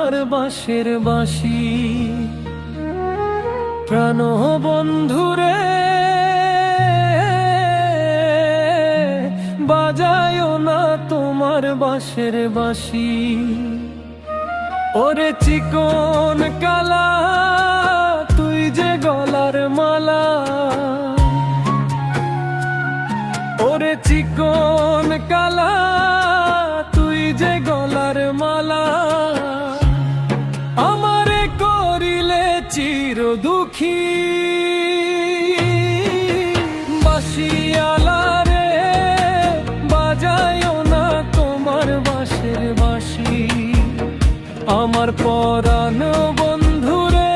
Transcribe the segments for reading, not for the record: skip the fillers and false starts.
তোমার বাঁশের বাঁশি। প্রাণ বন্ধুরে বাজায় না তোমার বাঁশের বাঁশি। ওরে চিকন কালা তুই যে গলার মালা, ওরে চিকন কালা তুই যে গলার মালা, আমারে করিলে চির দুঃখী। বাঁশিয়ালা রে বাজায় না তোমার বাঁশের বাঁশি। আমার পরাণ বন্ধুরে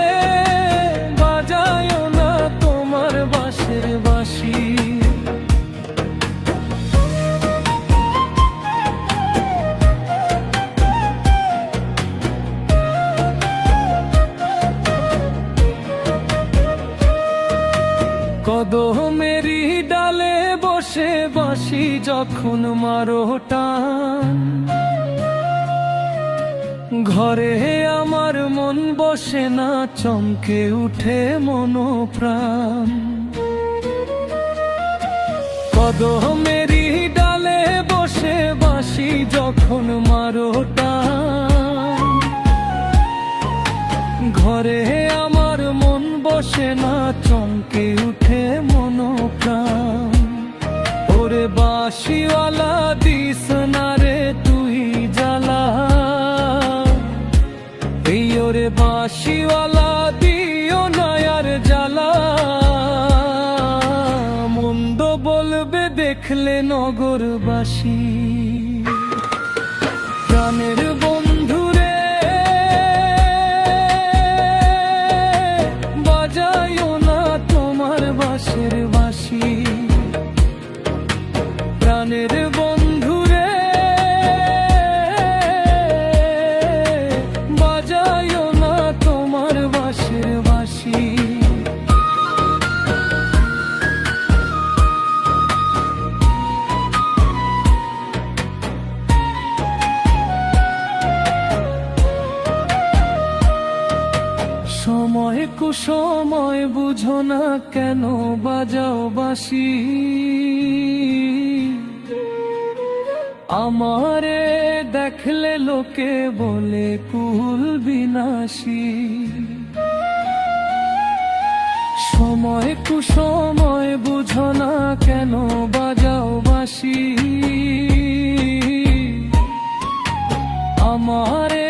বাজায় না তোমার বাঁশের বাঁশি। কদমেরই ডালে বসে বাঁশি যখন মারো টান, ঘরে আমার মন বসে না, চমকে উঠে মনোপ্রাণ। কদমেরই ডালে বসে বাঁশি যখন মারো টান, ঘরে আমার মন বসে না, চমকে উঠে মনোপ্রাণ। ওরে বাঁশিওয়ালা দিস না রে তুই জ্বালা, এই ওরে বাঁশিওয়ালা দিও না আর জ্বালা। মন্দ বলবে দেখলে নগরবাসী। প্রাণের বন্ধুরে বাজায় না তোমার বাঁশের বাঁশি। প্রাণের বন্ধুরে বাজায় না তোমার বাঁশের বাঁশি। সময় কুসময় বুঝো না কেন বাজাও বাঁশি। আমারে দেখলে লোকে বলে কুল বিনাশী। সময় কুসময় বুঝো না কেন বাজাও বাঁশি। আমারে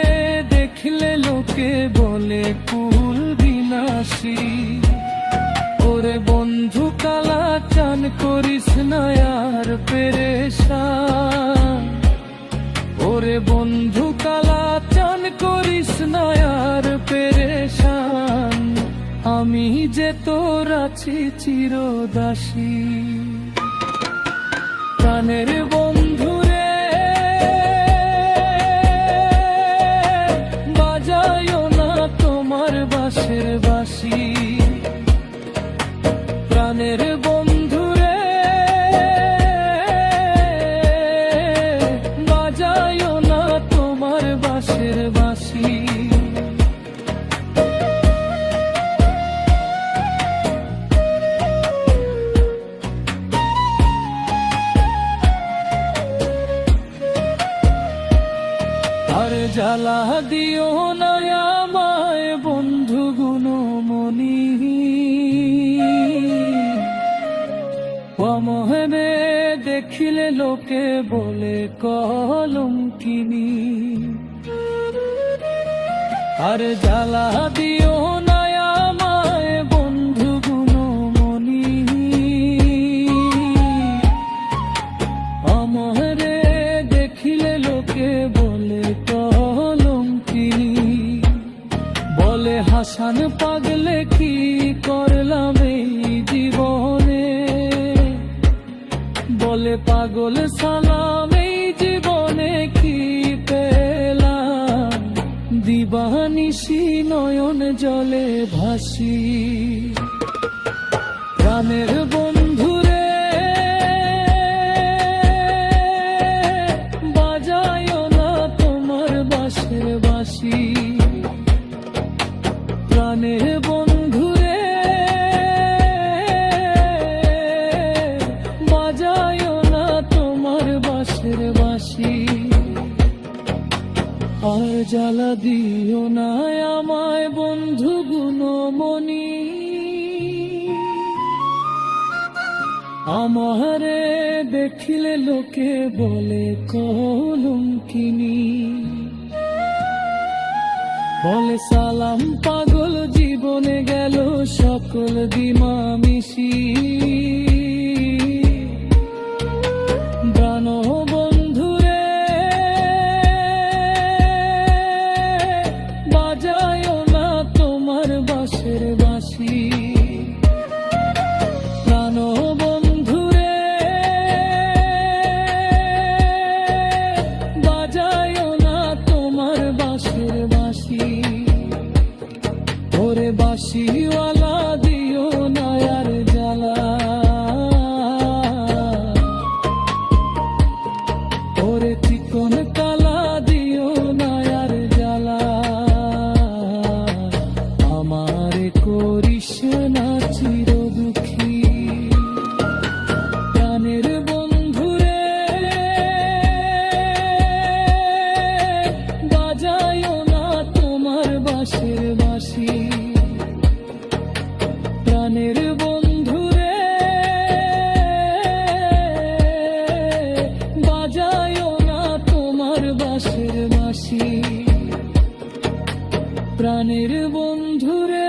দেখলে লোকে বলে কুল বিনাশী। ওরে বন্ধু কালা চান করিস না আর পেরেশান, ওরে বন্ধু কালা চান করিস না আর পেরেশান। আমি যে তোর আছি চিরদাসী। প্রাণের বন্ধুরে বাজায় না তোমার বাঁশের বাঁশি। প্রাণের বন্ধুরে বাজায় না তোমার বাঁশের বাঁশি। আর জ্বালা দিও না আমায় বন্ধু গুণমণি। অমহনে দেখিলে লোকে বলে কলঙ্কিনী। আর জ্বালা দিও না আমায় বন্ধু গুণমণি। অমহরে দেখিলে লোকে বলে কলঙ্কিনী। বলে হাসান পাগলে কি করলাম এই জীবনে, বলে পাগল সালাম এই জীবনে কি পেলাম। দিবানিশি নয়ন জলে ভাসি। প্রাণের বন্ধুরে বাজায় না তোমার বাঁশের বাঁশি। দিও না আমায় বন্ধু গুণমণি, আমারে দেখিলে লোকে বলে কলঙ্কিনী। বলে সালাম পাগল, জীবনে গেল সকল দিমামিশি। প্রাণ বন্ধুরে বাজায় না তোমার বাঁশের বাঁশি। প্রাণ বন্ধুরে বাজায় না তোমার বাঁশের বাঁশি। ওরে বাঁশিওয়ালা দিও না আর জ্বালা, ওরে চিকন কালা দিও না আর জ্বালা। আমারে করিস না চির দুঃখী, প্রাণের বন্ধুরে বাজায় না তোমার বাঁশের বাঁশি। প্রাণের বন্ধুরে বাজায় না তোমার বাঁশের বাঁশি। প্রাণের বন্ধুরে